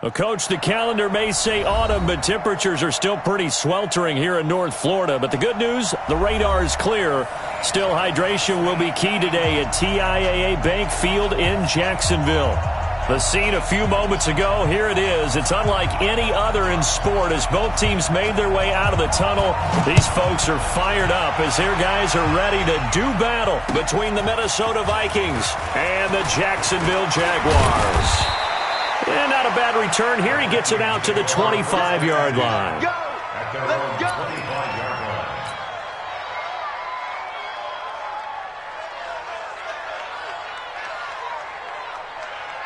Well, Coach, the calendar may say autumn, but temperatures are still pretty sweltering here in North Florida. But the good news, the radar is clear. Still, hydration will be key today at TIAA Bank Field in Jacksonville. The scene a few moments ago, here it is. It's unlike any other in sport as both teams made their way out of the tunnel. These folks are fired up as their guys are ready to do battle between the Minnesota Vikings and the Jacksonville Jaguars. And not a bad return here. He gets it out to the 25-yard line. Go! Let's go!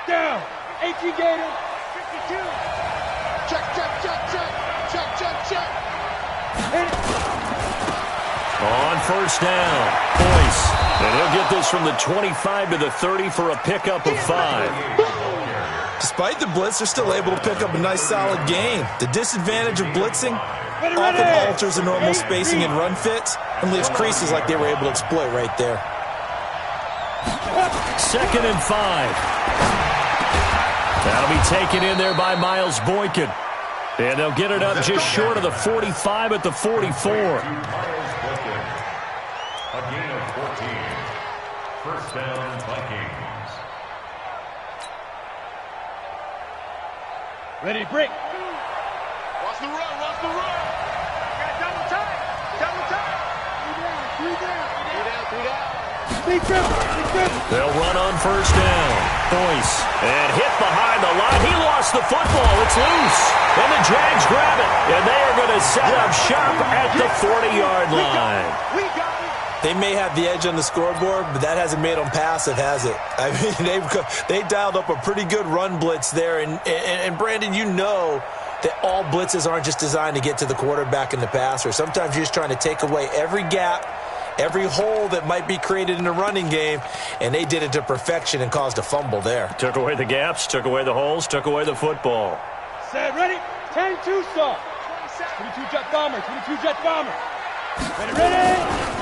Down. 18 Gator. 52. Check, check, check, check. Check, check, check. Hit it. On first down, Boyce. And he'll get this from the 25 to the 30 for a pickup of 5. Despite the blitz, they're still able to pick up a nice, solid gain. The disadvantage of blitzing often alters the normal spacing and run fits and leaves creases like they were able to exploit right there. 2nd and 5. That'll be taken in there by Miles Boykin. And they'll get it up just short of the 45 at the 44. A gain of 14. First down, Vikings. Ready to break. Watch the run, watch the run. Got double time. Double time. Three down. Three down. They'll run on first down. Boyce. And hit behind the line. He lost the football. It's loose. And the Jags grab it. And they are going to set up shop at the 40-yard line. We got it. They may have the edge on the scoreboard, but that hasn't made them passive, has it? I mean, they dialed up a pretty good run blitz there. And Brandon, you know that all blitzes aren't just designed to get to the quarterback and the passer. Sometimes you're just trying to take away every gap, every hole that might be created in the running game, and they did it to perfection and caused a fumble there. Took away the gaps, took away the holes, took away the football. Set, ready? 10-2 start. 22 jet bomber, 22 jet bomber. Ready?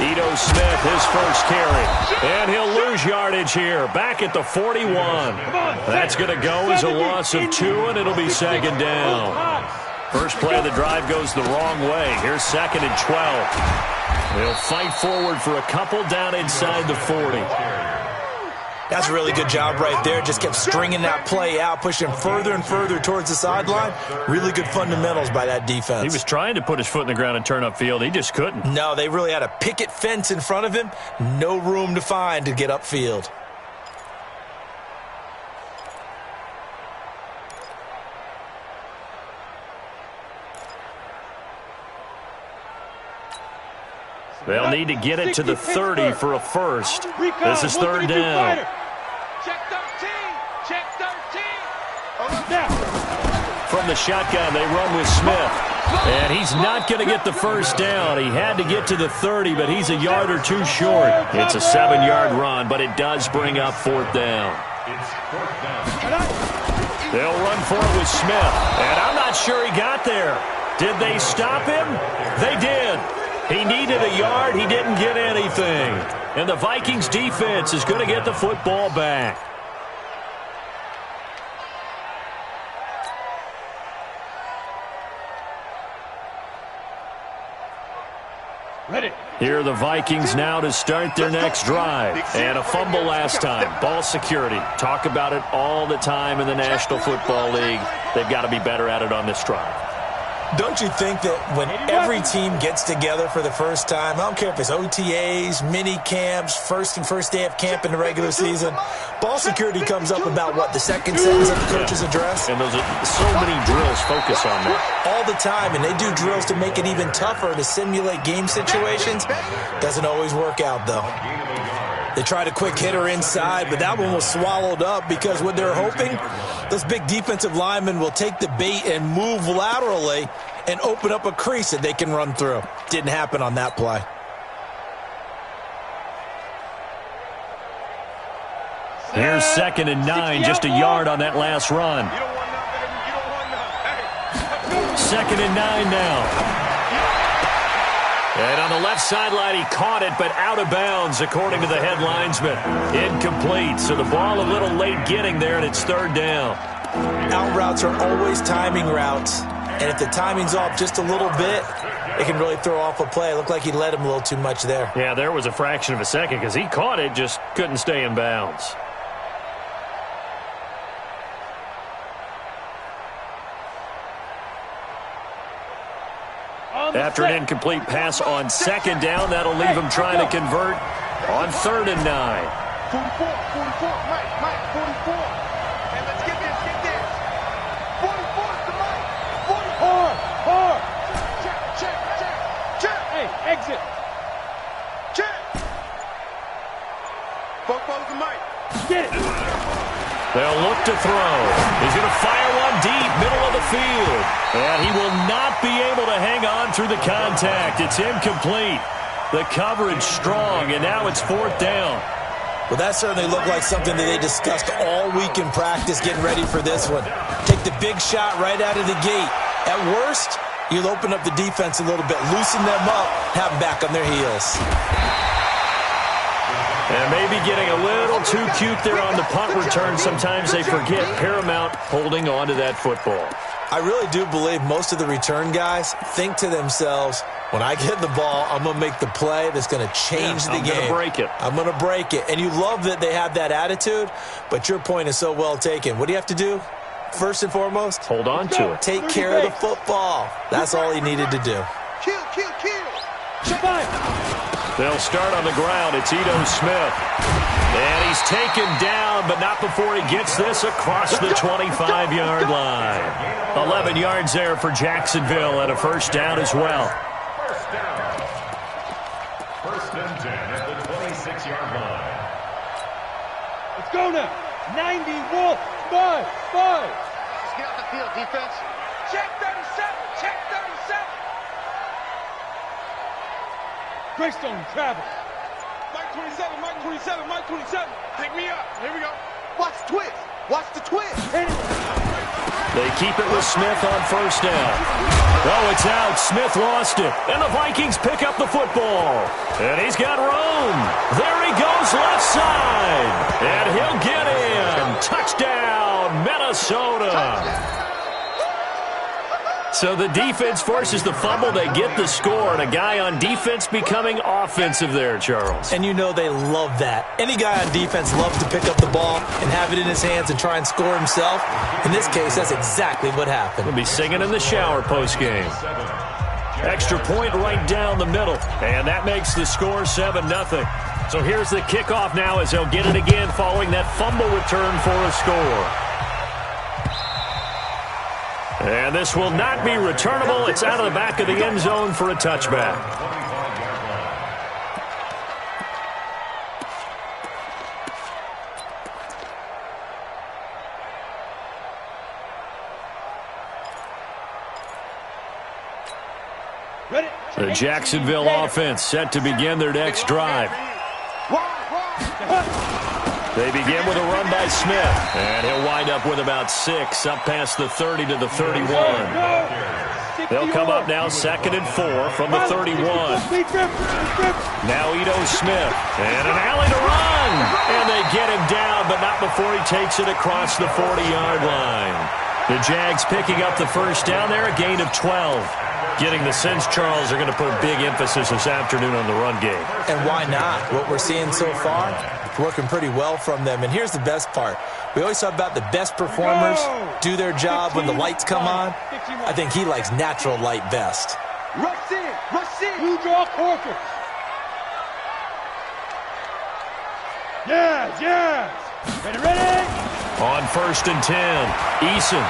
Ito Smith, his first carry. And he'll lose yardage here. Back at the 41. That's going to go as a loss of 2, and it'll be 2nd down. First play of the drive goes the wrong way. Here's 2nd and 12. They'll fight forward for a couple down inside the 40. That's a really good job right there. Just kept stringing that play out, pushing further and further towards the sideline. Really good fundamentals by that defense. He was trying to put his foot in the ground and turn upfield. He just couldn't. No, they really had a picket fence in front of him. No room to find to get upfield. They'll need to get it to the 30 for a first. This is 3rd down. Check 13. Check 13. From the shotgun, they run with Smith. And he's not going to get the first down. He had to get to the 30, but he's a yard or 2 short. It's a 7-yard run, but it does bring up 4th down. It's 4th down. They'll run for it with Smith. And I'm not sure he got there. Did they stop him? They did. He needed a yard. He didn't get anything. And the Vikings defense is going to get the football back. Ready. Here are the Vikings now to start their next drive. And a fumble last time. Ball security. Talk about it all the time in the National Football League. They've got to be better at it on this drive. Don't you think that when every team gets together for the first time, I don't care if it's OTAs, mini camps, first day of camp in the regular season, ball security comes up about, what, the second sentence of the coach's address? And those are so many drills focus on that. All the time, and they do drills to make it even tougher to simulate game situations. Doesn't always work out, though. They tried a quick hitter inside, but that one was swallowed up because what they're hoping, those big defensive linemen will take the bait and move laterally and open up a crease that they can run through. Didn't happen on that play. Here's 2nd and 9, just a yard on that last run. 2nd and 9 now. And on the left sideline, he caught it, but out of bounds, according to the head linesman. Incomplete, so the ball a little late getting there, and it's 3rd down. Out routes are always timing routes. And if the timing's off just a little bit, it can really throw off a play. It looked like he led him a little too much there. Yeah, there was a fraction of a second because he caught it, just couldn't stay in bounds. After an incomplete pass on second down, that'll leave him trying to convert on 3rd and 9. 44, Mike, 44. And let's get this. 44 to Mike. 44. Hard. Check. Hey, exit. Check. 44 to Mike. Get it. They'll look to throw. He's going to fire one deep, middle of the field. And he will not be able to hang on through the contact. It's incomplete. The coverage strong, and now it's 4th down. Well, that certainly looked like something that they discussed all week in practice getting ready for this one. Take the big shot right out of the gate. At worst, you'll open up the defense a little bit, loosen them up, have them back on their heels. And maybe getting a little too cute there on the punt return. Sometimes they forget paramount holding on to that football. I really do believe most of the return guys think to themselves, when I get the ball, I'm going to make the play that's going to change the game. I'm going to break it. I'm going to break it. And you love that they have that attitude, but your point is so well taken. What do you have to do? First and foremost, hold on to it. Take care of the football. That's all he needed to do. Kill. They'll start on the ground. It's Ito Smith. And he's taken down, but not before he gets this across the 25-yard line. 11 yards there for Jacksonville and a 1st down as well. First down. 1st and 10 at the 26-yard line. Let's go now. 90, Wolf. 5. Let's get on the field, defense. Check 37. Greystone travel. Mike 27. Pick me up. Here we go. Watch the twist. They keep it with Smith on 1st down. Oh, it's out. Smith lost it. And the Vikings pick up the football. And he's got room. There he goes left side. And he'll get in. Touchdown, Minnesota. So the defense forces the fumble. They get the score. And a guy on defense becoming offensive there, Charles. And you know they love that. Any guy on defense loves to pick up the ball and have it in his hands and try and score himself. In this case, that's exactly what happened. He'll be singing in the shower postgame. Extra point right down the middle. And that makes the score 7-0. So here's the kickoff now as they'll get it again following that fumble return for a score. And this will not be returnable. It's out of the back of the end zone for a touchback. The Jacksonville offense set to begin their next drive. They begin with a run by Smith, and he'll wind up with about 6, up past the 30 to the 31. They'll come up now 2nd and 4 from the 31. Now Ito Smith, and an alley to run, and they get him down, but not before he takes it across the 40-yard line. The Jags picking up the 1st down there, a gain of 12. Getting the sense, Charles, are going to put a big emphasis this afternoon on the run game. And why not? What we're seeing so far, it's working pretty well from them. And here's the best part. We always talk about the best performers do their job when the lights come on. I think he likes natural light best. Rush in. You draw quarter. Yes. Ready? On 1st and 10, Eason.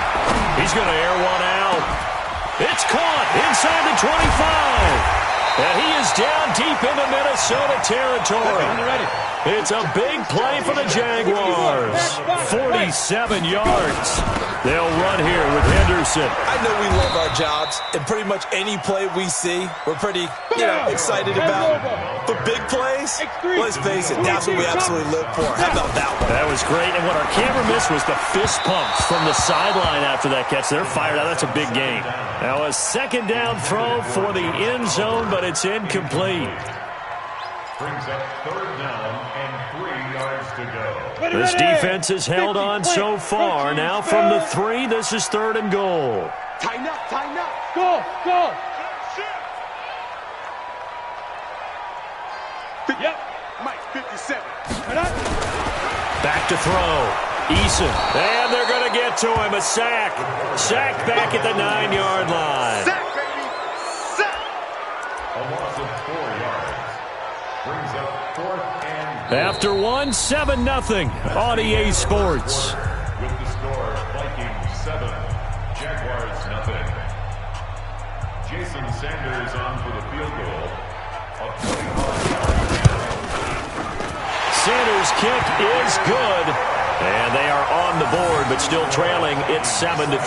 He's going to air one out. It's caught inside the 25. And he is down deep into Minnesota territory. It's a big play for the Jaguars. 47 yards. They'll run here with Henderson. I know we love our jobs, and pretty much any play we see, we're pretty, excited about. But big plays, let's face it, that's what we absolutely live for. How about that one? That was great, and what our camera missed was the fist pumps from the sideline after that catch. They're fired out. That's a big gain. Now a 2nd down throw for the end zone, but it's incomplete. Brings up 3rd down and 3 yards to go. This defense has held on so far. Now from the 3, this is 3rd and goal. Tighten up, tighten up. Go, go. Yep. Mike, 57. Back to throw. Eason. And they're going to get to him. A sack. Sacked back at the 9-yard line. Sack, baby. Sack. A loss of 4 yards. Brings up 4th and goal. After 7-0 on EA Sports. With the score, Vikings 7, Jaguars 0. Jason Sanders on for the field goal. A 25-yard. Sanders' kick is good. And they are on the board, but still trailing. It's 7-3.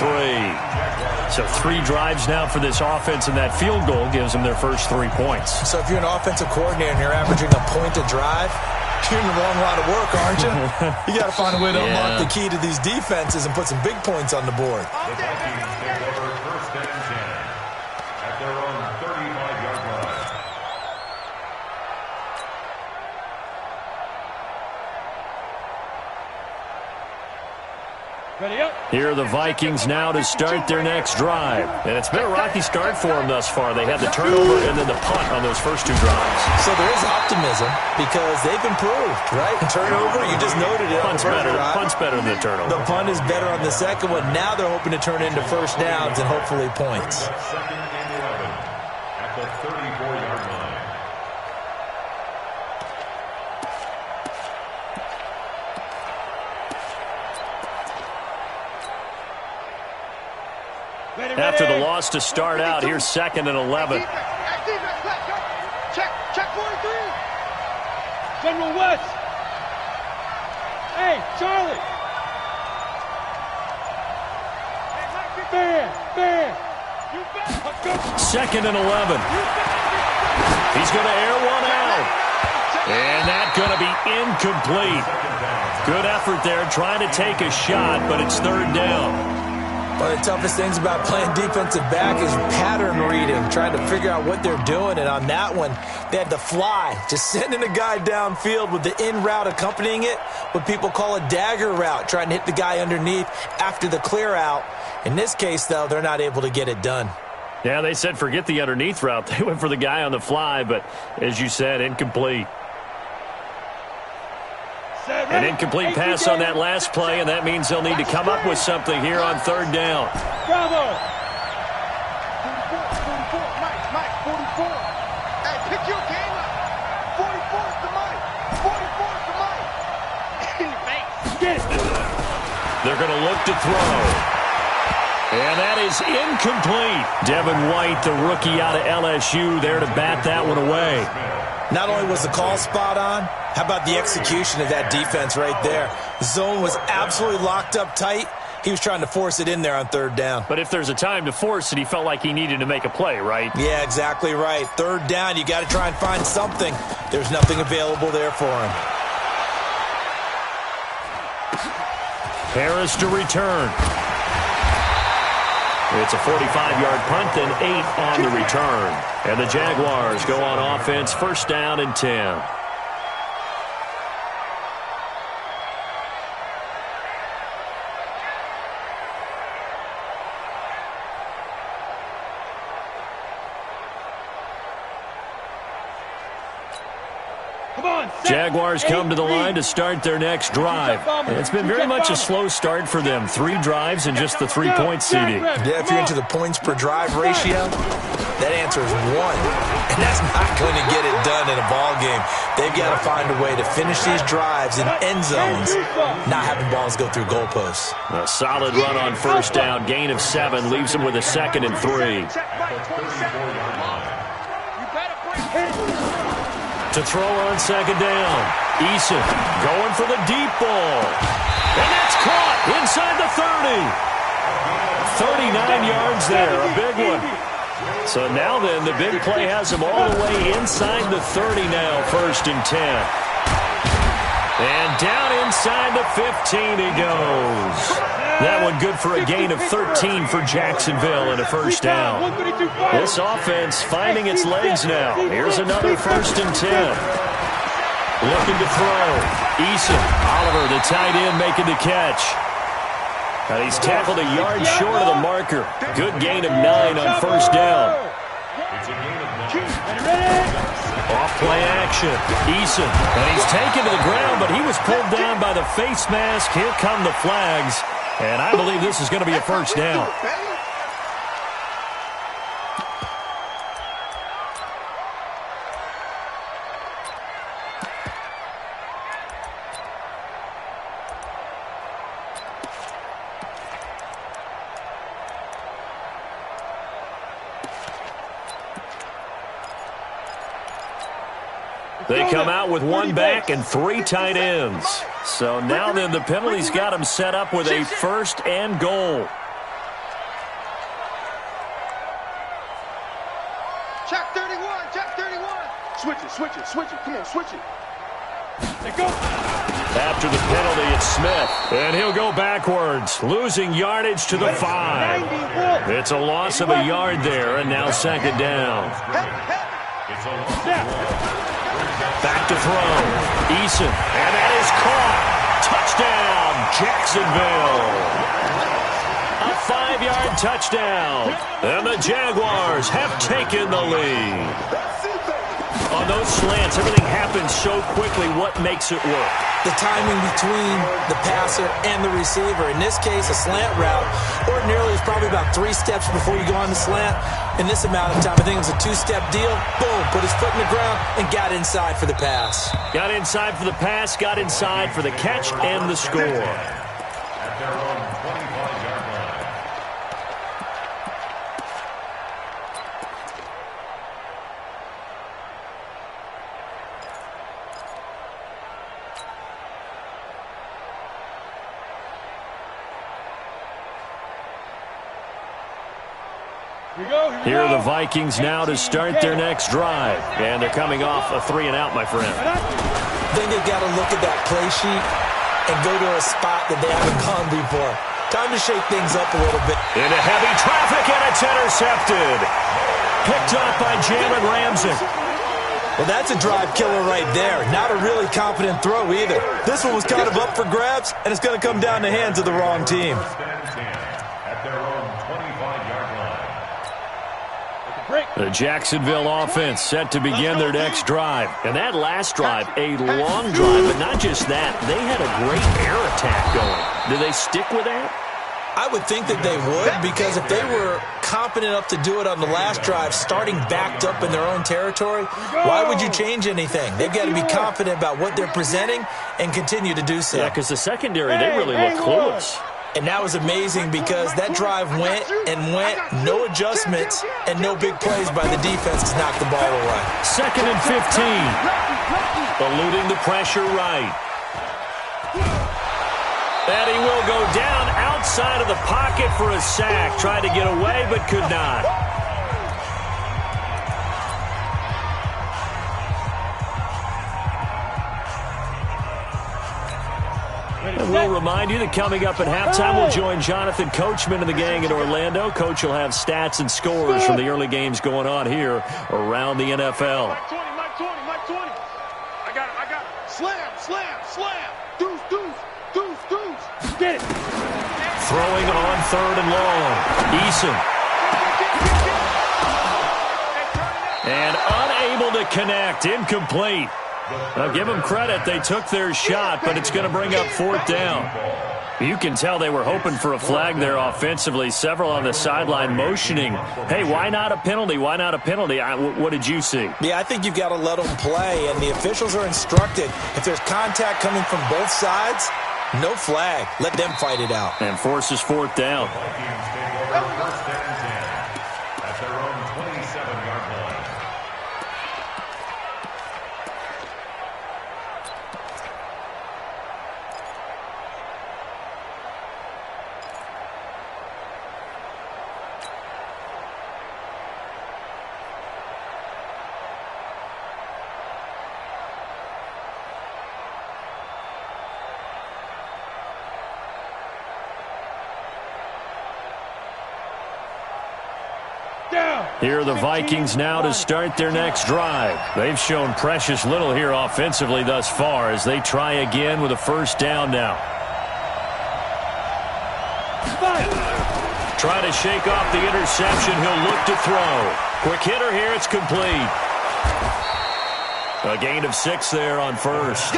So 3 drives now for this offense, and that field goal gives them their first 3 points. So if you're an offensive coordinator and you're averaging a point a drive, you're in the wrong line of work, aren't you? You got to find a way to unlock the key to these defenses and put some big points on the board. The Vikings take over 1st and 10 at their own 35-yard line. Ready up. Here are the Vikings now to start their next drive. And it's been a rocky start for them thus far. They had the turnover and then the punt on those first 2 drives. So there is optimism because they've improved, right? Turnover, you just noted it. Punt's better. Punt's better than the turnover. The punt is better on the second one. Now they're hoping to turn into first downs and hopefully points. 2nd and 11 at the 34-yard line. After the loss to start out, here's 2nd and 11. Check 43. General West. Hey, Charlie. Bam. 2nd and 11. He's going to air one out. And that's going to be incomplete. Good effort there, trying to take a shot, but it's 3rd down. One of the toughest things about playing defensive back is pattern reading, trying to figure out what they're doing. And on that one, they had to fly, just sending a guy downfield with the in route accompanying it, what people call a dagger route, trying to hit the guy underneath after the clear out. In this case, though, they're not able to get it done. Yeah, they said forget the underneath route. They went for the guy on the fly, but as you said, incomplete. An incomplete pass on that last play, and that means they'll need to come up with something here on 3rd down. Bravo. 44, Mike, 44. Hey, pick your game up. 44 is the Mike. 44 is the Mike. In your face. Get it. They're going to look to throw. And that is incomplete. Devin White, the rookie out of LSU, there to bat that one away. Not only was the call spot on, how about the execution of that defense right there? The zone was absolutely locked up tight. He was trying to force it in there on 3rd down. But if there's a time to force it, he felt like he needed to make a play, right? Yeah, exactly right. 3rd down, you got to try and find something. There's nothing available there for him. Harris to return. It's a 45-yard punt, then 8 on the return. And the Jaguars go on offense, 1st down and 10. Jaguars come to the line to start their next drive. And it's been very much a slow start for them. 3 drives and just the 3-point CD. Yeah, if you're into the points per drive ratio, that answer is 1. And that's not going to get it done in a ball game. They've got to find a way to finish these drives in end zones, not having balls go through goalposts. A solid run on 1st down. Gain of 7 leaves them with a 2nd and 3. To throw on 2nd down. Eason going for the deep ball. And that's caught inside the 30. 39 yards there, a big one. So now then, the big play has him all the way inside the 30 now, 1st and 10. And down inside the 15 he goes. That one good for a gain of 13 for Jacksonville and a 1st down. This offense finding its legs now. Here's another 1st and 10. Looking to throw. Eason. Oliver, the tight end, making the catch. And he's tackled a yard short of the marker. Good gain of 9 on first down. It's a gain of 9. Off play action. Eason. And he's taken to the ground, but he was pulled down by the face mask. Here come the flags. And I believe this is going to be a first down. They come out with 1 back and 3 tight ends. So now then the penalty's got them set up with a first and goal. Check 31, check 31. Switch it. Come on, switch it. Let go. After the penalty, it's Smith. And he'll go backwards, losing yardage to the 5. It's a loss of a yard there, and now second down. It's a loss. Back to throw. Eason. And that is caught. Touchdown, Jacksonville. A 5-yard touchdown. And the Jaguars have taken the lead. On those slants, everything happens so quickly. What makes it work? The timing between the passer and the receiver. In this case, a slant route ordinarily is probably about 3 steps before you go on the slant. In this amount of time, I think it was a 2-step deal. Boom, put his foot in the ground and got inside for the pass. Got inside for the pass, got inside for the catch and the score. At their own 25-yard line. Here are the Vikings now to start their next drive. And they're coming off a 3-and-out, my friend. Then you got to look at that play sheet and go to a spot that they haven't gone before. Time to shake things up a little bit. Into heavy traffic, and it's intercepted. Picked off by Jalen Ramsey. Well, that's a drive killer right there. Not a really confident throw either. This one was kind of up for grabs, and it's going to come down the hands of the wrong team. First and 10 at their own 25-yard line. The Jacksonville offense set to begin their next drive. And that last drive, a long drive, but not just that. They had a great air attack going. Do they stick with that? I would think that they would, because if they were confident enough to do it on the last drive, starting backed up in their own territory, why would you change anything? They've got to be confident about what they're presenting and continue to do so. Yeah, because the secondary, they really look clueless. And that was amazing because that drive went and went, no adjustments, and no big plays by the defense to knock the ball away. 2nd and 15. Eluding the pressure right. And he will go down outside of the pocket for a sack. Tried to get away, but could not. And we'll remind you that coming up at halftime, we'll join Jonathan Coachman and the gang in Orlando. Coach will have stats and scores from the early games going on here around the NFL. Mike 20. I got him. Slam. Deuce. Get it. Throwing on 3rd and long. Eason. And unable to connect. Incomplete. Now, give them credit. They took their shot, but it's going to bring up 4th down. You can tell they were hoping for a flag there offensively. Several on the sideline motioning, hey, why not a penalty? Why not a penalty? What did you see? Yeah, I think you've got to let them play, and the officials are instructed. If there's contact coming from both sides, no flag. Let them fight it out. And forces 4th down. Vikings take over first and 10 at their own 27-yard line. Here are the Vikings now to start their next drive. They've shown precious little here offensively thus far as they try again with a first down now. Try to shake off the interception. He'll look to throw. Quick hitter here. It's complete. A gain of 6 there on first.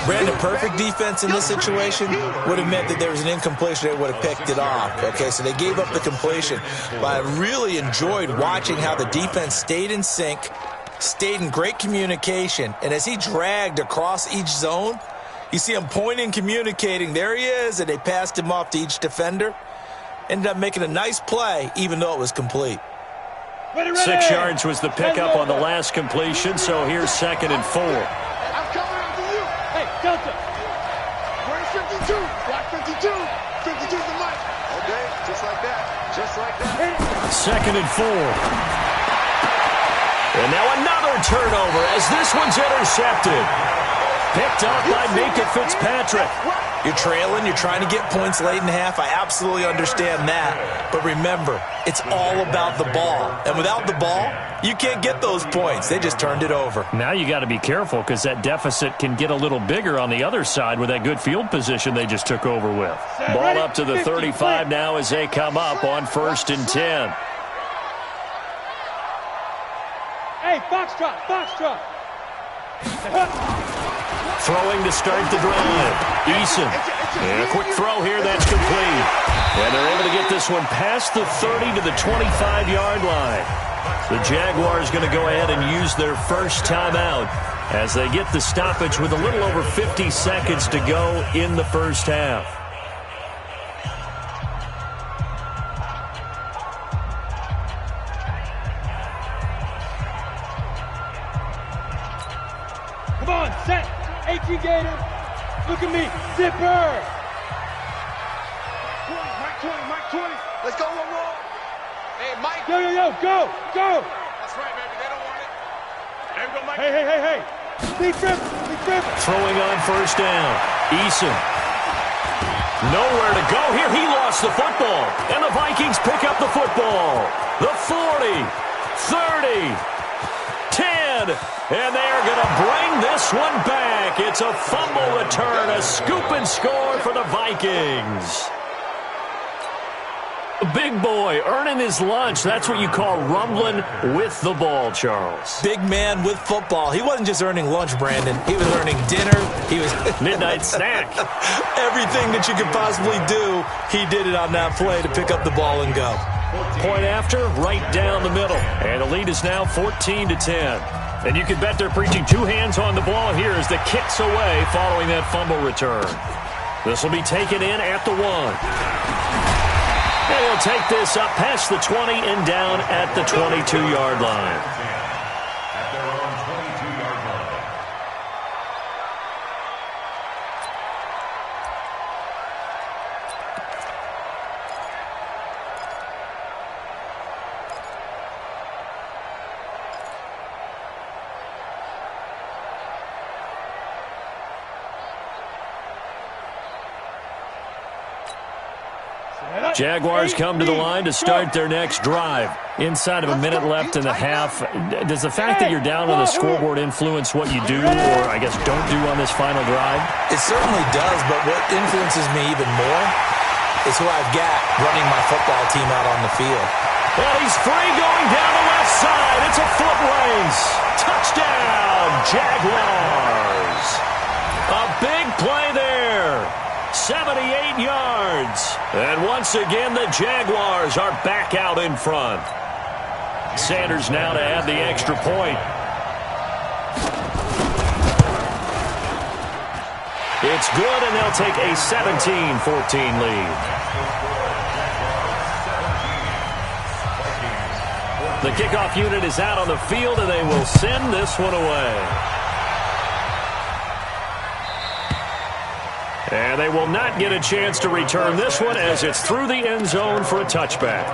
Brandon, perfect defense in this situation would have meant that there was an incompletion. They would have picked it off. Okay, so they gave up the completion. But I really enjoyed watching how the defense stayed in sync, stayed in great communication, and as he dragged across each zone, you see him pointing, communicating. There he is, and they passed him off to each defender. Ended up making a nice play, even though it was complete. 6 yards was the pickup on the last completion, so here's 2nd and 4. I'm coming after you. Hey, Delta. Where's 52? Block 52. 52's the mic. Okay, just like that. Just like that. 2nd and 4. And now another turnover as this one's intercepted. Picked up by Minka Fitzpatrick. You're trailing, you're trying to get points late in half. I absolutely understand that. But remember, it's all about the ball. And without the ball, you can't get those points. They just turned it over. Now you got to be careful because that deficit can get a little bigger on the other side with that good field position they just took over with. Ball up to the 35 now as they come up on 1st and 10. Hey, Foxtrot, Foxtrot. Throwing to start the drive. Eason. And a quick throw here. That's complete. And they're able to get this one past the 30 to the 25-yard line. The Jaguars going to go ahead and use their first timeout as they get the stoppage with a little over 50 seconds to go in the first half. Come on, set. 18 Gator. Look at me. Zipper. Mike 20, Mike 20. Let's go, roll. Hey, Mike. Yo, yo, yo, go, go. That's right, baby. They don't want it. There we go, Mike. Hey, hey, hey, hey. Big dribble, big dribble. Throwing on first down. Eason. Nowhere to go here. He lost the football. And the Vikings pick up the football. The 40, 30, 10. And they are going to bring this one back. It's a fumble return, a scoop and score for the Vikings. Big boy earning his lunch. That's what you call rumbling with the ball, Charles. Big man with football. He wasn't just earning lunch, Brandon. He was earning dinner. He was midnight snack. Everything that you could possibly do, he did it on that play to pick up the ball and go. Point after, right down the middle. And the lead is now 14-10. And you can bet they're preaching 2 hands on the ball here as the kick's away following that fumble return. This will be taken in at the 1. And he'll take this up past the 20 and down at the 22-yard line. At their own 22-yard line. Jaguars come to the line to start their next drive. Inside of a minute left in the half. Does the fact that you're down on the scoreboard influence what you do, or I guess don't do on this final drive? It certainly does, but what influences me even more is who I've got running my football team out on the field. Well, he's free going down the left side. It's a foot race. Touchdown, Jaguars. A big play there. 78 yards. And once again, the Jaguars are back out in front. Sanders now to add the extra point. It's good, and they'll take a 17-14 lead. The kickoff unit is out on the field, and they will send this one away. And they will not get a chance to return this one as it's through the end zone for a touchback.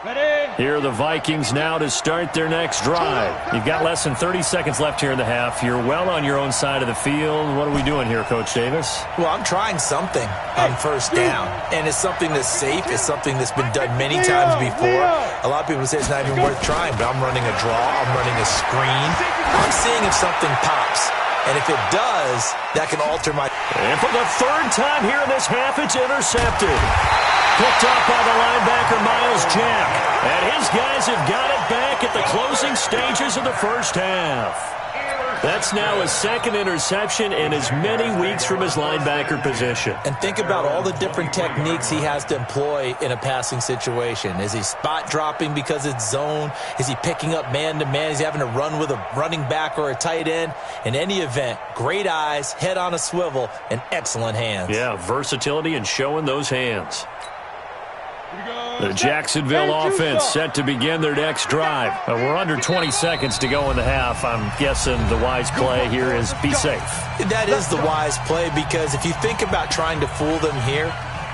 Here are the Vikings now to start their next drive. You've got less than 30 seconds left here in the half. You're well on your own side of the field. What are we doing here, Coach Davis? Well, I'm trying something on first down, and it's something that's safe. It's something that's been done many times before. A lot of people say it's not even worth trying, but I'm running a draw. I'm running a screen. I'm seeing if something pops. And if it does, that can alter my... And for the third time here in this half, it's intercepted. Picked off by the linebacker, Miles Jack. And his guys have got it back at the closing stages of the first half. That's now his second interception in as many weeks from his linebacker position. And think about all the different techniques he has to employ in a passing situation. Is he spot dropping because it's zone? Is he picking up man-to-man? Is he having to run with a running back or a tight end? In any event, great eyes, head on a swivel, and excellent hands. Yeah, versatility and showing those hands. The Jacksonville offense set to begin their next drive. We're under 20 seconds to go in the half. I'm guessing the wise play here is be safe. That is the wise play, because if you think about trying to fool them here,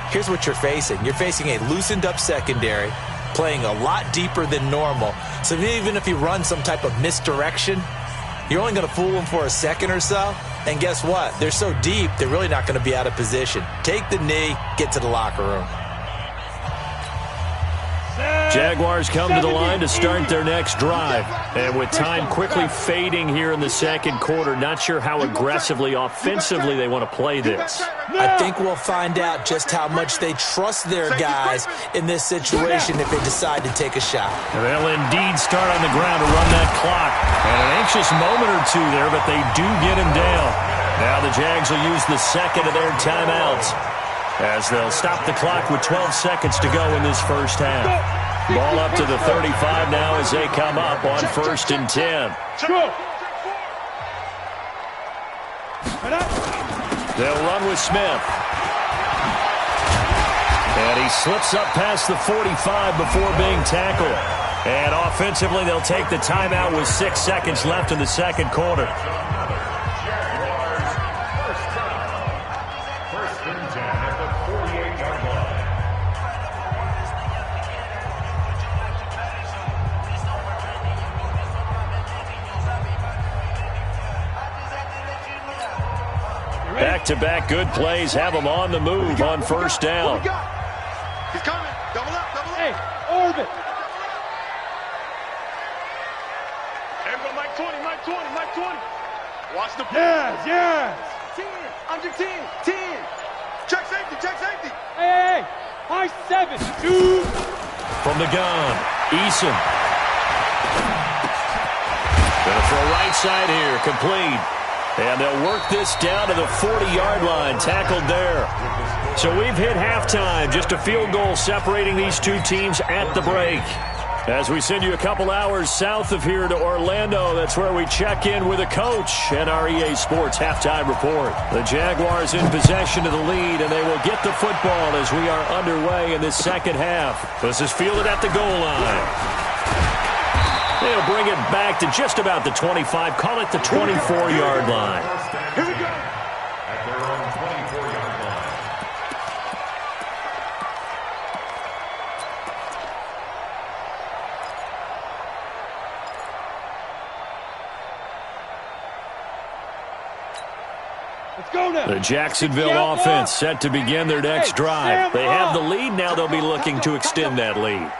here's what you're facing. You're facing a loosened up secondary, playing a lot deeper than normal. So even if you run some type of misdirection, you're only going to fool them for a second or so. And guess what? They're so deep, they're really not going to be out of position. Take the knee, get to the locker room. Jaguars come to the line to start their next drive. And with time quickly fading here in the second quarter, not sure how aggressively, offensively they want to play this. I think we'll find out just how much they trust their guys in this situation if they decide to take a shot. They'll indeed start on the ground to run that clock. And an anxious moment or two there, but they do get him down. Now the Jags will use the second of their timeouts as they'll stop the clock with 12 seconds to go in this first half. Ball up to the 35 now as they come up on 1st and 10. They'll run with Smith. And he slips up past the 45 before being tackled. And offensively, they'll take the timeout with 6 seconds left in the second quarter. Back-to-back good plays have them on the move on first down. He's coming. Double up, double up. Hey, orbit. Everybody, Mike 20, Mike 20, Mike 20. Watch the Yes, yes. 10, under 10, 10. Check safety, check safety. Hey, high 7, 2. From the gun, Eason. Gonna throw right side here, complete. And they'll work this down to the 40-yard line, tackled there. So we've hit halftime, just a field goal separating these two teams at the break. As we send you a couple hours south of here to Orlando, that's where we check in with a coach and our EA Sports halftime report. The Jaguars in possession of the lead, and they will get the football as we are underway in this second half. This is fielded at the goal line. They'll bring it back to just about the 25, call it the 24-yard line. Here we go. At their own 24-yard line. Let's go now. The Jacksonville offense set to begin their next drive. They have the lead, now they'll be looking to extend that lead.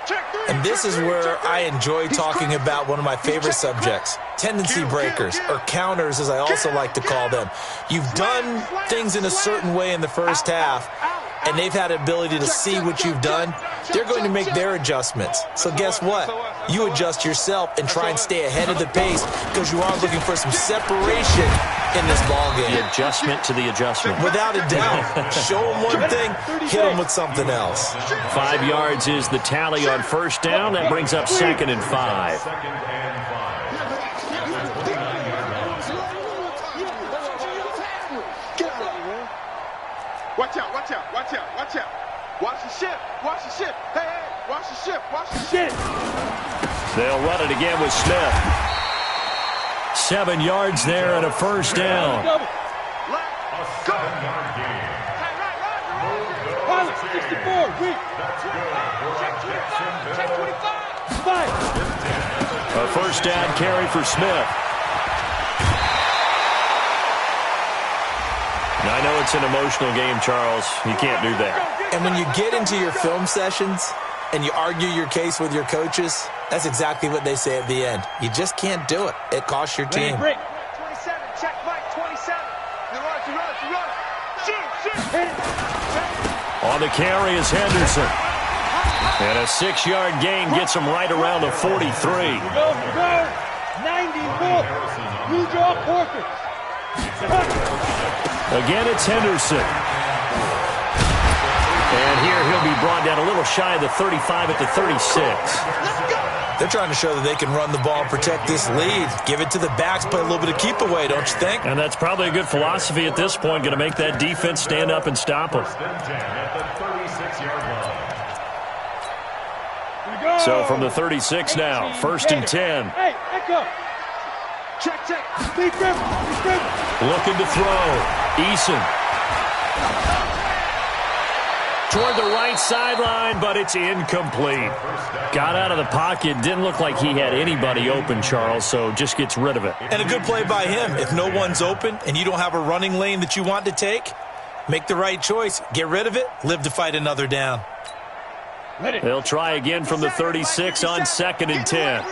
And this is where I enjoy talking about one of my favorite subjects, tendency breakers, or counters as I also like to call them. You've done things in a certain way in the first half, and they've had the ability to see what you've done. They're going to make their adjustments. So guess what? You adjust yourself and try and stay ahead of the pace because you are looking for some separation in this ballgame. The adjustment to the adjustment. Without a doubt. Show them one thing, hit them with something else. 5 yards is the tally on first down. That brings up 2nd and 5. Second and 5. Watch out, watch out, watch out, watch out. Watch the ship, watch the ship. Hey, hey, watch the ship, watch the ship. They'll run it again with Smith. 7 yards there and a first down. A 7-yard gain. Pilot, 64, weak. That's good for a Jacksonville first down carry for Smith. I know it's an emotional game, Charles. You can't do that. And when you get into your film sessions and you argue your case with your coaches, that's exactly what they say at the end. You just can't do it. It costs your team. 27, check Mike, 27. You run. Shoot. On the carry is Henderson. And a 6-yard gain gets him right around the 43. Go. 90, go. Blue draw portraits. Again, it's Henderson. And here he'll be brought down a little shy of the 35 at the 36. They're trying to show that they can run the ball and protect this lead. Give it to the backs, play a little bit of keep away, don't you think? And that's probably a good philosophy at this point, going to make that defense stand up and stop them. So from the 36 now, 1st and 10. Hey, echo. Check. Speed grip. Looking to throw. Eason. Toward the right sideline, but it's incomplete. Got out of the pocket. Didn't look like he had anybody open, Charles, so just gets rid of it. And a good play by him. If no one's open and you don't have a running lane that you want to take, make the right choice. Get rid of it. Live to fight another down. They'll try again from the 36 on 2nd and 10.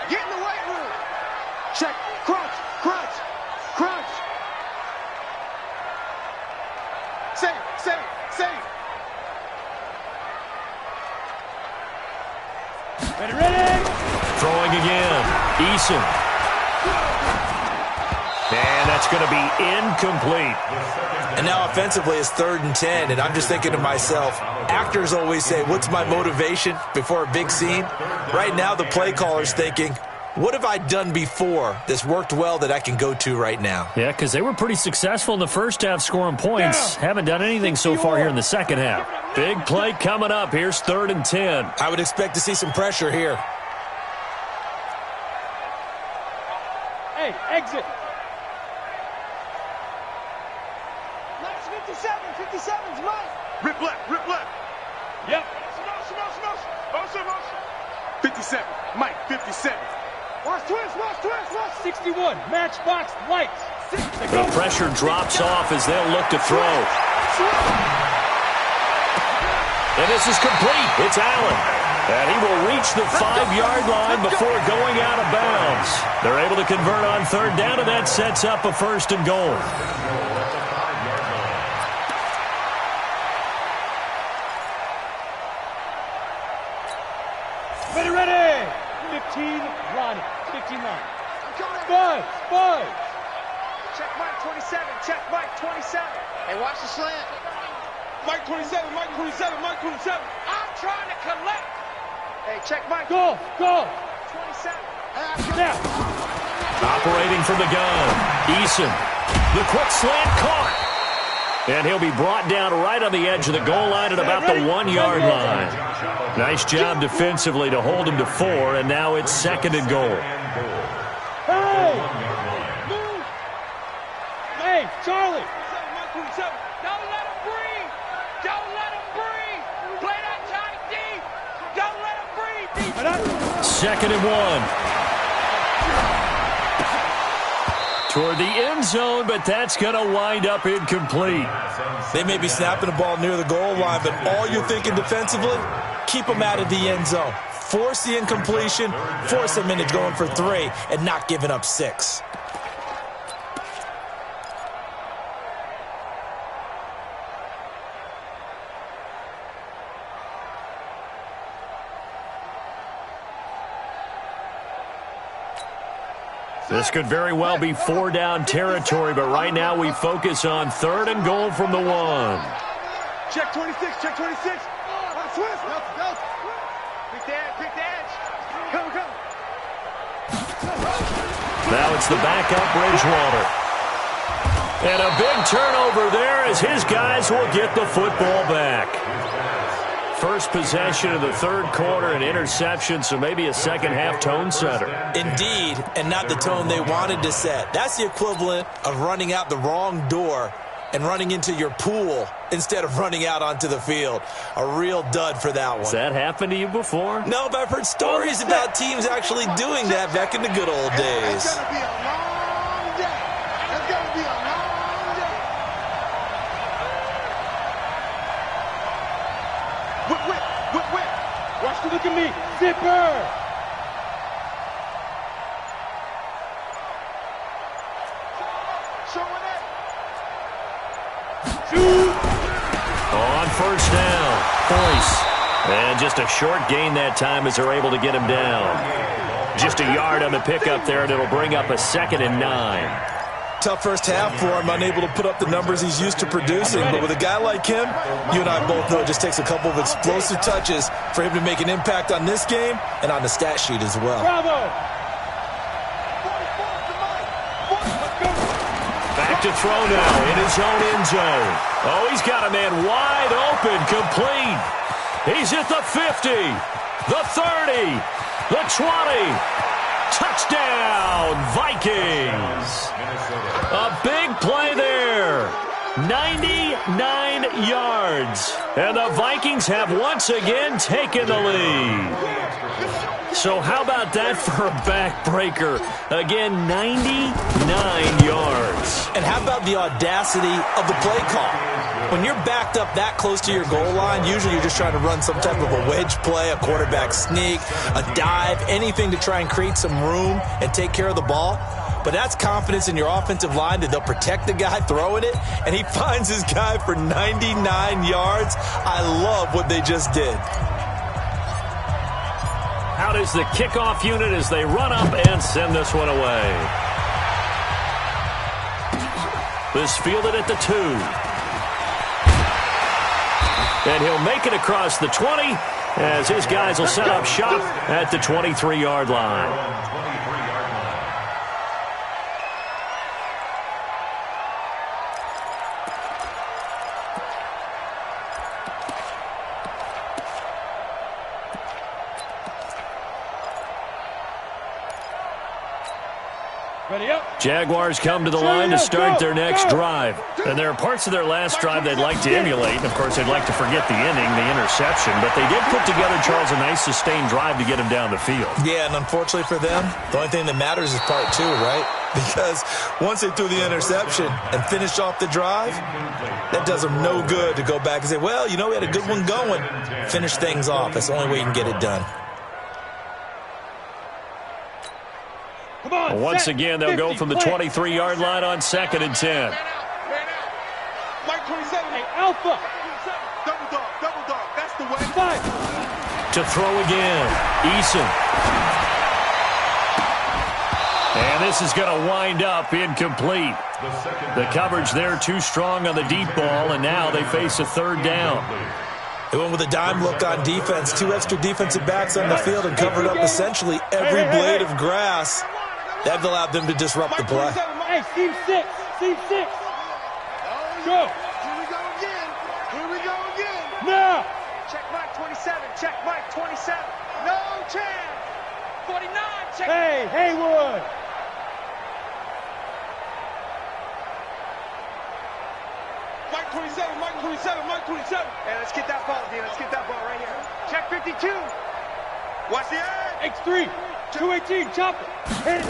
Get in the right room. Check. Crunch. Save. Ready. Throwing again. Eason. And that's going to be incomplete. And now offensively it's 3rd and 10, and I'm just thinking to myself, actors always say, what's my motivation before a big scene? Right now the play caller's thinking, what have I done before that's worked well that I can go to right now? Yeah, because they were pretty successful in the first half scoring points. Haven't done anything so far here in the second half. Big play coming up. Here's 3rd and 10. I would expect to see some pressure here. Hey, exit. Nice 57's mine. Rip left. Yep. Motion. 57. Mike, 57. Watch twist. 61. Matchbox lights. The pressure drops off as they'll look to throw. And this is complete. It's Allen. And he will reach the 5-yard line before going out of bounds. They're able to convert on 3rd down, and that sets up a 1st and goal. Ready. 15, Ronnie. 15 line. Buzz. Check Mike, 27. Hey, watch the slant. Mike 27. I'm trying to collect. Hey, check Mike. Go. 27. Now. Operating from the gun. Eason. The quick slant caught. And he'll be brought down right on the edge of the goal line at about the 1-yard line. Nice job defensively to hold him to 4, and now it's 2nd and goal. Hey, Charlie. Don't let him breathe. Play that tight deep. Don't let him breathe. 2nd and 1. Toward the end zone, but that's going to wind up incomplete. They may be snapping the ball near the goal line, but all you're thinking defensively, keep them out of the end zone. Force the incompletion, force them into going for 3, and not giving up 6. This could very well be 4-down territory, but right now we focus on 3rd and goal from the 1. Check 26. Twist. Pick the edge. Come. Now it's the backup Bridgewater. And a big turnover there as his guys will get the football back. First possession of the 3rd quarter, an interception, so maybe a second-half tone setter. Indeed, and not the tone they wanted to set. That's the equivalent of running out the wrong door and running into your pool instead of running out onto the field. A real dud for that one. Has that happened to you before? No, but I've heard stories about teams actually doing that back in the good old days. It's going to be a long day. It's going to be a long day. Whip. Watch the look at me. Zipper. Showing it. Shoot. On first down, Boyce. And just a short gain that time as they're able to get him down. Just a yard on the pickup there, and it'll bring up a 2nd and 9. Tough first half for him, unable to put up the numbers he's used to producing. But with a guy like him, you and I both know it just takes a couple of explosive touches for him to make an impact on this game and on the stat sheet as well. Bravo. Back to throw now in his own end zone. Oh, he's got a man wide open, complete. He's at the 50, the 30, the 20. Touchdown, Vikings. A big play there. 99 yards. And the Vikings have once again taken the lead. So how about that for a backbreaker? Again, 99 yards. And how about the audacity of the play call? When you're backed up that close to your goal line, usually you're just trying to run some type of a wedge play, a quarterback sneak, a dive, anything to try and create some room and take care of the ball. But that's confidence in your offensive line that they'll protect the guy throwing it, and he finds his guy for 99 yards. I love what they just did. Out is the kickoff unit as they run up and send this one away. This fielded at the 2. And he'll make it across the 20 as his guys will set up shop at the 23-yard line. Ready up. Jaguars come to the line to start their next drive. And there are parts of their last drive they'd like to emulate. And, of course, they'd like to forget the ending, the interception. But they did put together, Charles, a nice sustained drive to get him down the field. Yeah, and unfortunately for them, the only thing that matters is part 2, right? Because once they threw the interception and finished off the drive, that does them no good to go back and say, well, you know, we had a good one going. Finish things off. That's the only way you can get it done. Once again, they'll go from the 23-yard line on 2nd and 10. Mike 27. Hey, Alpha. Double dog. That's the way. To throw again, Eason. And this is going to wind up incomplete. The coverage there too strong on the deep ball, and now they face a 3rd down. They went with a dime look on defense. 2 extra defensive backs on the field and covered up essentially every blade of grass. That allowed them to disrupt the play. Hey, Team 6. Team 6. Go. Here we go again. Now. Check Mike 27. Check Mike 27. No chance. 49. Check. Hey, Haywood. Mike 27. Mike 27. Mike 27. Hey, let's get that ball, D. Let's get that ball right here. Check 52. Watch the edge. X3. 218. Chop it. Hit it.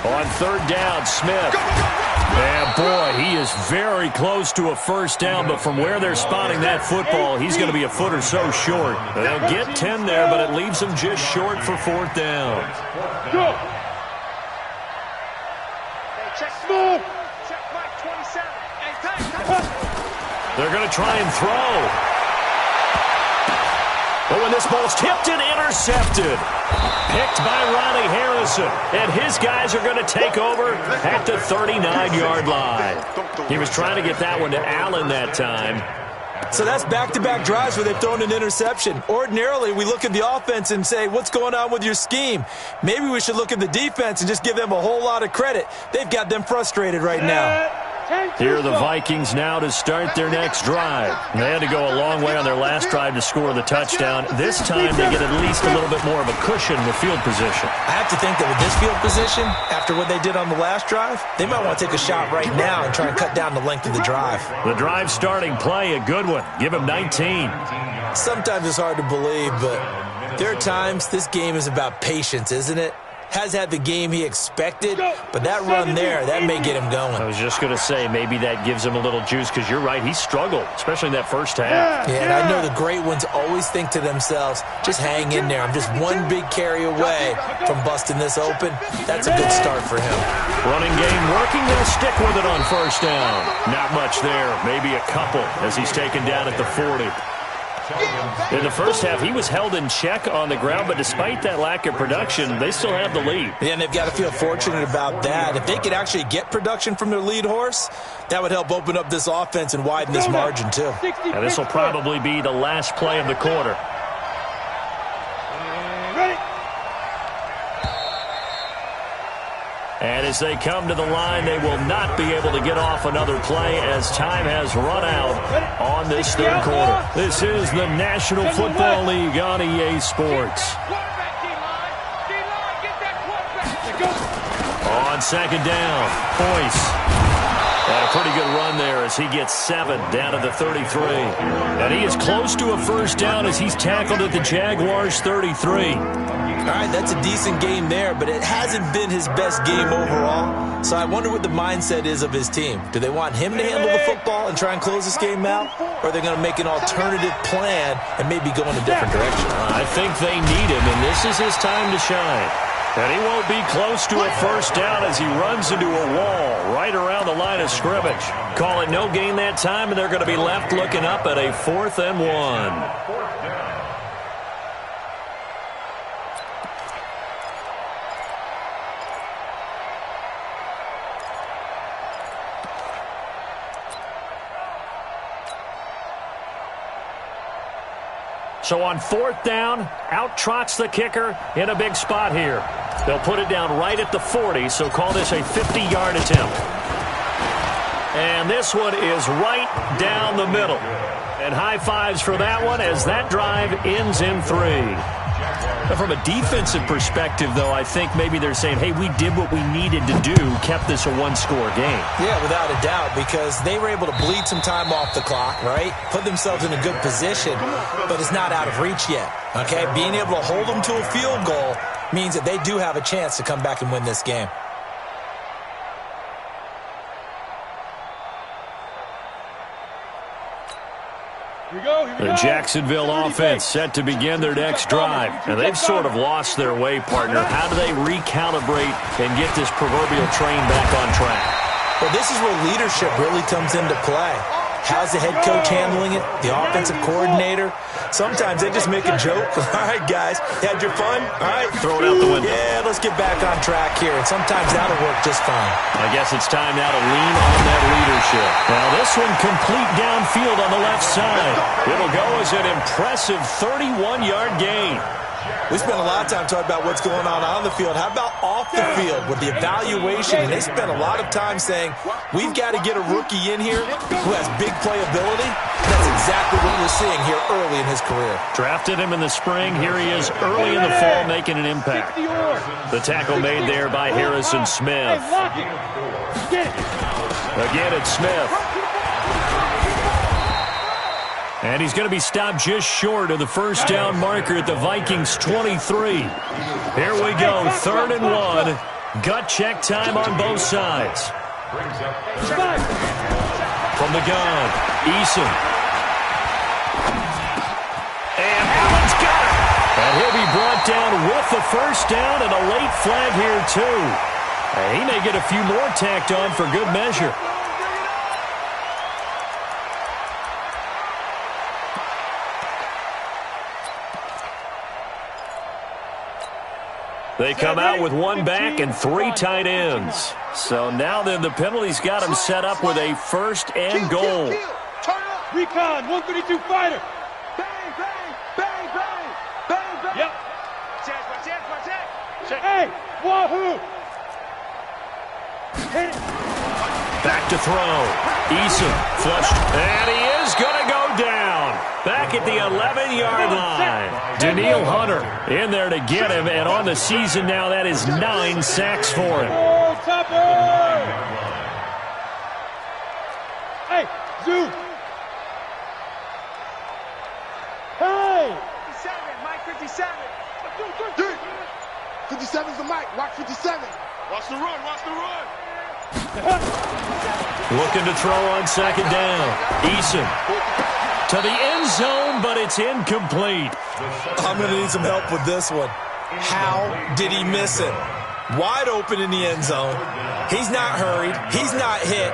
On 3rd down, Smith. And boy, he is very close to a 1st down, but from where they're spotting that football, he's going to be a foot or so short. They'll get 10 there, but it leaves them just short for 4th down. Go. Hey, check Smith. Check Mike 27. Hey, time. They're going to try and throw. But when this ball's tipped and intercepted, picked by Ronnie Harrison, and his guys are going to take over at the 39-yard line. He was trying to get that one to Allen that time. So that's back-to-back drives where they've thrown an interception. Ordinarily, we look at the offense and say, what's going on with your scheme? Maybe we should look at the defense and just give them a whole lot of credit. They've got them frustrated right now. Here are the Vikings now to start their next drive. They had to go a long way on their last drive to score the touchdown. This time they get at least a little bit more of a cushion with field position. I have to think that with this field position, after what they did on the last drive, they might want to take a shot right now and try and cut down the length of the drive. The drive starting play, a good one. Give him 19. Sometimes it's hard to believe, but there are times this game is about patience, isn't it? Has had the game he expected, but that run there, that may get him going. I was just going to say, maybe that gives him a little juice, because you're right, he struggled, especially in that first half. Yeah, and I know the great ones always think to themselves, just hang in there. I'm just one big carry away from busting this open. That's a good start for him. Running game working, they'll stick with it on first down. Not much there, maybe a couple, as he's taken down at the 40. In the first half, he was held in check on the ground, but despite that lack of production, they still have the lead. Yeah, and they've got to feel fortunate about that. If they could actually get production from their lead horse, that would help open up this offense and widen this margin, too. And this will probably be the last play of the quarter. And as they come to the line, they will not be able to get off another play as time has run out on this third quarter. This is the National Football League on EA Sports. On second down, Boyce. And a pretty good run there as he gets 7 down to the 33. And he is close to a first down as he's tackled at the Jaguars' 33. All right, that's a decent game there, but it hasn't been his best game overall. So I wonder what the mindset is of his team. Do they want him to handle the football and try and close this game out? Or are they going to make an alternative plan and maybe go in a different direction? I think they need him, and this is his time to shine. And he won't be close to a first down as he runs into a wall right around the line of scrimmage. Call it no gain that time, and they're going to be left looking up at a 4th and 1. So on 4th down, out trots the kicker in a big spot here. They'll put it down right at the 40, so call this a 50-yard attempt. And this one is right down the middle. And high fives for that one as that drive ends in 3. Now, from a defensive perspective, though, I think maybe they're saying, hey, we did what we needed to do, kept this a one-score game. Yeah, without a doubt, because they were able to bleed some time off the clock, right? Put themselves in a good position, but it's not out of reach yet, okay? Being able to hold them to a field goal means that they do have a chance to come back and win this game. The Jacksonville offense set to begin their next drive. And they've sort of lost their way, partner. How do they recalibrate and get this proverbial train back on track? Well, this is where leadership really comes into play. How's the head coach handling it? The offensive coordinator? Sometimes they just make a joke. All right, guys, had your fun? All right. Throw it out the window. Yeah, let's get back on track here. And sometimes that'll work just fine. I guess it's time now to lean on that leadership. Now this one complete downfield on the left side. It'll go as an impressive 31-yard gain. We spent a lot of time talking about what's going on the field. How about off the field with the evaluation? And they spent a lot of time saying, we've got to get a rookie in here who has big playability. That's exactly what we're seeing here early in his career. Drafted him in the spring. Here he is early in the fall making an impact. The tackle made there by Harrison Smith. Again, it's Smith. And he's going to be stopped just short of the first down marker at the Vikings 23. Here we go, 3rd and 1. Gut check time on both sides. From the gun, Eason. And Allen's got it. And he'll be brought down with the first down and a late flag here too. And he may get a few more tacked on for good measure. They come out with 1 back and 3 tight ends. So now then the penalty's got him set up with a 1st and goal. Recon, 132 fighter. Bang, bang, bang, bang, bang, bang. Yep. Check. Hey, wahoo. Hit it. Back to throw. Eason flushed, and he is going to go down. Back at the 11-yard line. Danielle Hunter in there to get him, and on the season now, that is 9 sacks for him. Hey, Zoo. Hey. 57, Mike 57. 57's the mic. Watch 57. Watch the run. Watch the run. Looking to throw on second down. Eason to the end zone, but it's incomplete. I'm going to need some help with this one. How did he miss it? Wide open in the end zone. He's not hurried. He's not hit.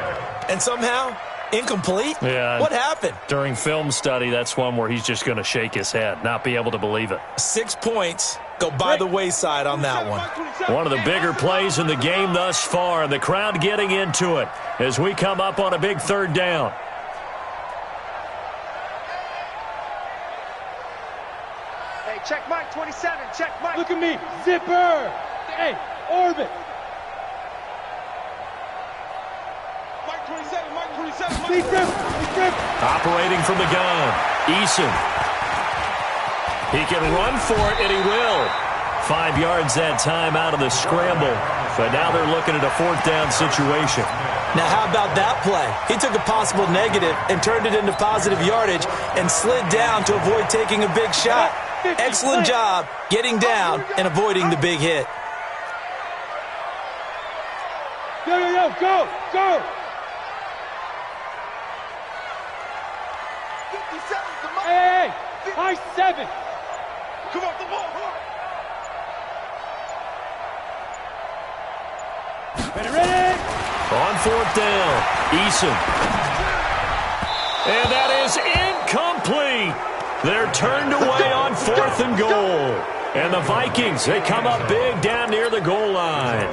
And somehow, incomplete? Yeah. What happened? During film study, that's one where he's just going to shake his head, not be able to believe it. 6 points go by the wayside on that one. One of the bigger plays in the game thus far, and the crowd getting into it as we come up on a big third down. Hey, check Mike 27. Check Mike. Look at me. Zipper. Hey, orbit. Mike 27. Mike 27. Big grip. Operating from the gun. Eason. He can run for it, and he will. 5 yards that time out of the scramble. But now they're looking at a fourth down situation. Now, how about that play? He took a possible negative and turned it into positive yardage and slid down to avoid taking a big shot. Excellent job getting down and avoiding the big hit. Go. 57's the mic. Hey, high 7. Come off the ball. Ready. On fourth down, Eason. And that is incomplete. They're turned away on 4th and goal. And the Vikings, they come up big down near the goal line.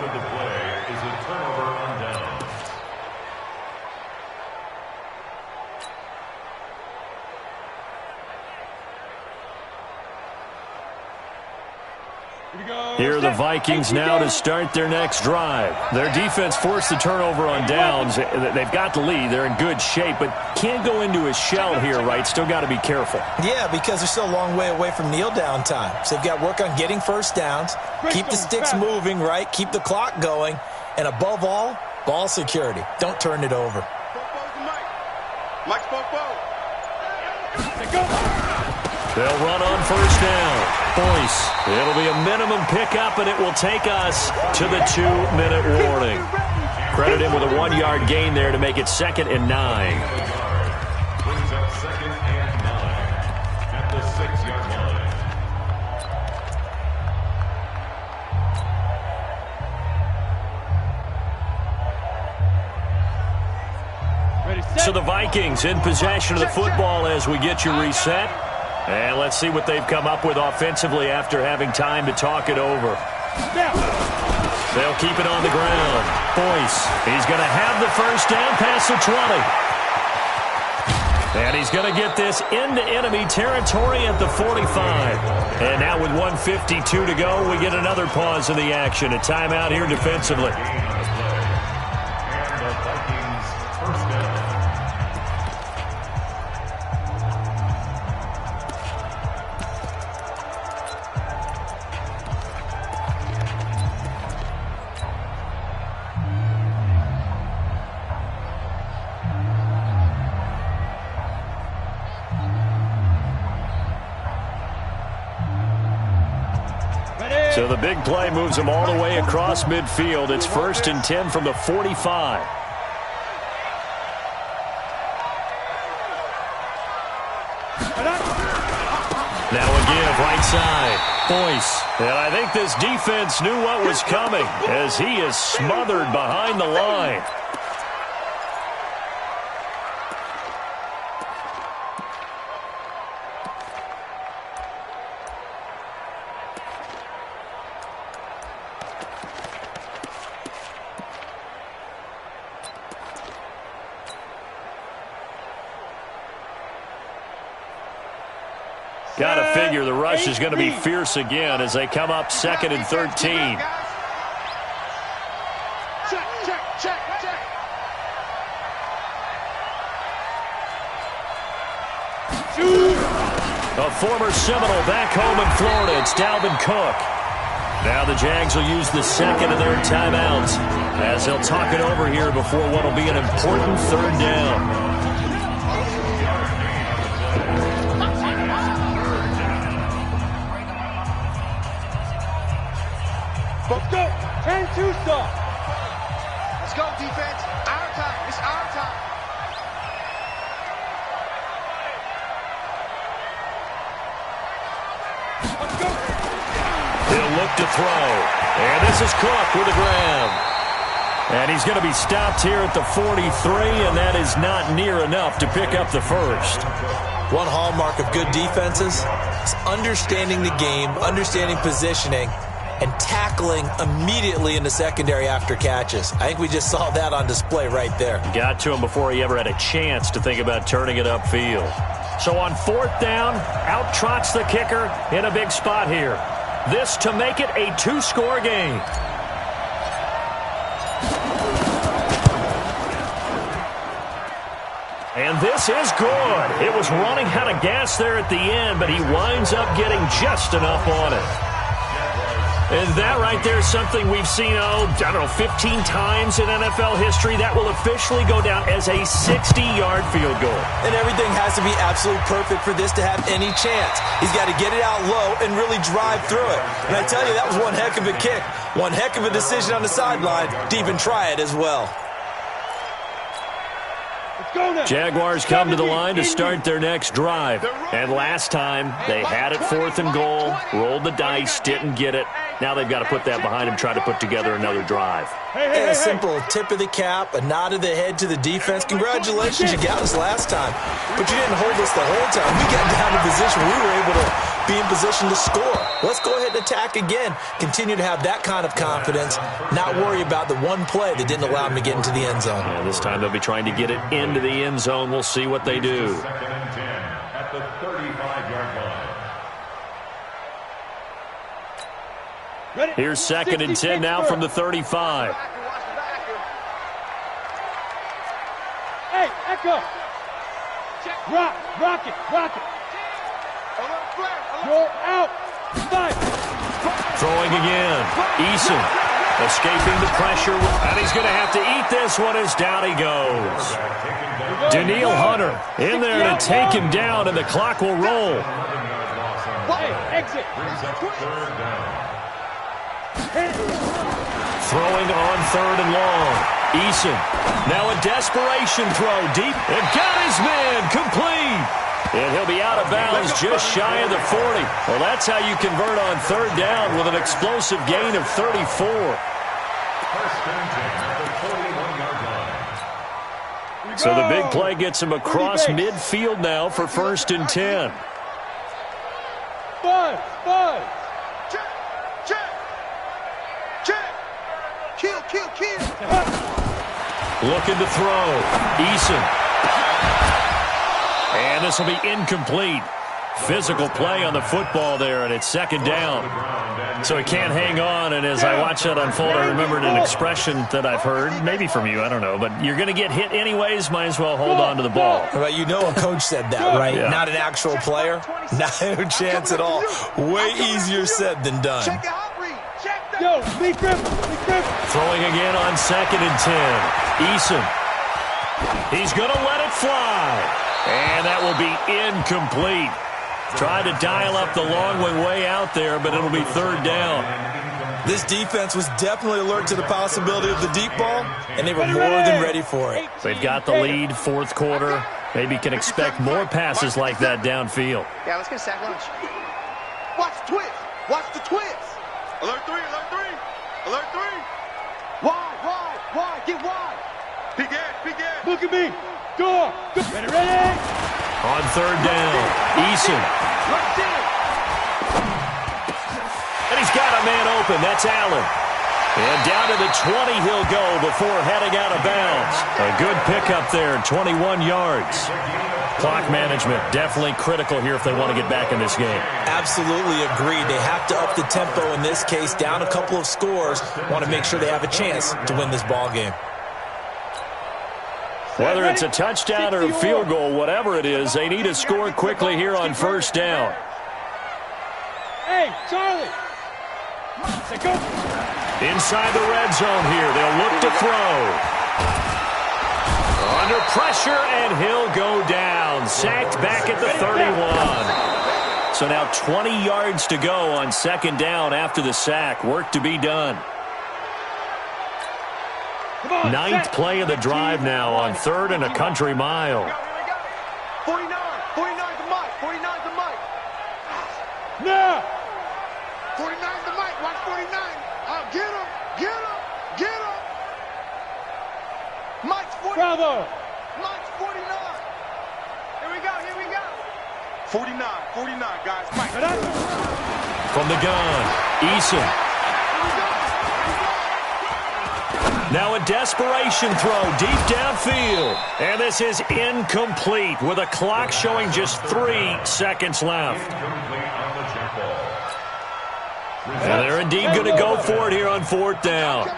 Here are the Vikings now to start their next drive. Their defense forced the turnover on downs. They've got the lead. They're in good shape, but can't go into a shell here, right? Still got to be careful. Yeah, because they're still a long way away from kneel down time. So they've got to work on getting first downs, keep the sticks moving, right? Keep the clock going. And above all, ball security. Don't turn it over. Mike's Popo. They'll run on first down. Boyce. It'll be a minimum pickup, and it will take us to the 2-minute warning. Credit him with a 1-yard gain there to make it 2nd and 9. Brings up 2nd and 9 at the 6-yard line. Ready, set. So the Vikings in possession of the football as we get you reset. And let's see what they've come up with offensively after having time to talk it over. They'll keep it on the ground. Boyce, he's going to have the first down past the 20. And he's going to get this into enemy territory at the 45. And now with 1:52 to go, we get another pause in the action. A timeout here defensively. So the big play moves them all the way across midfield. It's 1st and 10 from the 45. Now a give right side. Boyce. And I think this defense knew what was coming as he is smothered behind the line. Got to figure the rush is going to be fierce again as they come up 2nd and 13. Check. A former Seminole back home in Florida. It's Dalvin Cook. Now the Jags will use the second of their timeouts as they'll talk it over here before what will be an important third down. Let's go. 10-2 stop. Let's go, defense. Our time. It's our time. Let's go. He'll look to throw. And this is Cook with a grab. And he's going to be stopped here at the 43, and that is not near enough to pick up the first. One hallmark of good defenses is understanding the game, understanding positioning, and tackling immediately in the secondary after catches. I think we just saw that on display right there. Got to him before he ever had a chance to think about turning it upfield. So on fourth down, out trots the kicker in a big spot here. This to make it a two-score game. And this is good. It was running out of gas there at the end, but he winds up getting just enough on it. And that right there is something we've seen, 15 times in NFL history. That will officially go down as a 60-yard field goal. And everything has to be absolutely perfect for this to have any chance. He's got to get it out low and really drive through it. And I tell you, that was one heck of a kick. One heck of a decision on the sideline to even try it as well. Jaguars come to the line to start their next drive. And last time, they had it fourth and goal, rolled the dice, didn't get it. Now they've got to put that behind them, try to put together another drive. And a simple tip of the cap, a nod of the head to the defense. Congratulations, you got us last time. But you didn't hold us the whole time. We got down to position. We were able to be in position to score. Let's go ahead and attack again. Continue to have that kind of confidence, not worry about the one play that didn't allow them to get into the end zone. Yeah, this time they'll be trying to get it into the end zone. We'll see what they do. Second and 10 at the 35-yard line. Here's second and 10 now from the 35. Hey, Echo. Rock it. You're out. Fight. Throwing again. Eason escaping the pressure. And he's going to have to eat this one as down he goes. Daniil Hunter in there to take him down, and the clock will roll. Hey, exit. Throwing on third and long. Eason. Now a desperation throw deep. And got his man complete. And he'll be out of bounds just shy of the 40. Well, that's how you convert on third down with an explosive gain of 34. So the big play gets him across midfield now for first and 10. Buzz. Kill. Looking to throw. Eason. And this will be incomplete. Physical play on the football there, and it's second down. So he can't hang on, and as I watch that unfold, I remembered an expression that I've heard, maybe from you, I don't know, but you're going to get hit anyways, might as well hold on to the ball. Well, you know a coach said that, right? Yeah. Not an actual player. No chance at all. Way easier said than done. Check out read. Check that. Yo, Lee Griffin. Throwing again on second and 10. Eason. He's going to let it fly. And that will be incomplete. Tried to dial up the long way out there, but it'll be third down. This defense was definitely alert to the possibility of the deep ball, and they were more than ready for it. They've got the lead, fourth quarter. Maybe can expect more passes like that downfield. Yeah, let's get a sack lunch. Watch the twist. Watch the twist. Alert 3. Wide. Get wide. Big end. Look at me. Go. Ready? On third down, Eason. Right there. And he's got a man open. That's Allen. And down to the 20 he'll go before heading out of bounds. A good pickup there, 21 yards. Clock management definitely critical here if they want to get back in this game. Absolutely agreed. They have to up the tempo in this case, down a couple of scores. Want to make sure they have a chance to win this ball game. Whether it's a touchdown or a field goal, whatever it is, they need to score quickly here on first down. Hey, Charlie. Go. Inside the red zone here, they'll look to throw. Under pressure, and he'll go down. Sacked back at the 31. So now 20 yards to go on second down after the sack. Work to be done. Ninth play of the drive now on third and a country mile. 49 to Mike. 49 to Mike. No. 49 to Mike. Watch 49. Get him. Get him. Get him. Mike's 49. Bravo. Mike's 49. Here we go. Here we go. 49, guys. Mike. From the gun, Eason. Now a desperation throw deep downfield. And this is incomplete with a clock showing just 3 seconds left. And they're indeed going to go for it here on fourth down.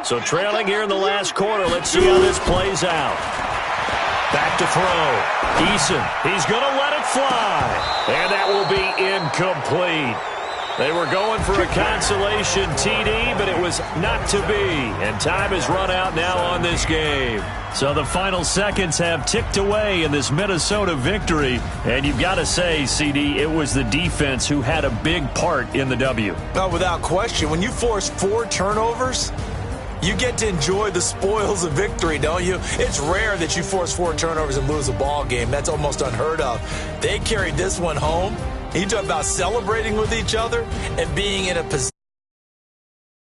So trailing here in the last quarter, let's see how this plays out. Back to throw. Eason, he's going to let it fly. And that will be incomplete. They were going for a consolation TD, but it was not to be. And time has run out now on this game. So the final seconds have ticked away in this Minnesota victory. And you've got to say, CD, it was the defense who had a big part in the W. No, without question. When you force 4 turnovers, you get to enjoy the spoils of victory, don't you? It's rare that you force 4 turnovers and lose a ball game. That's almost unheard of. They carried this one home. You talk about celebrating with each other and being in a position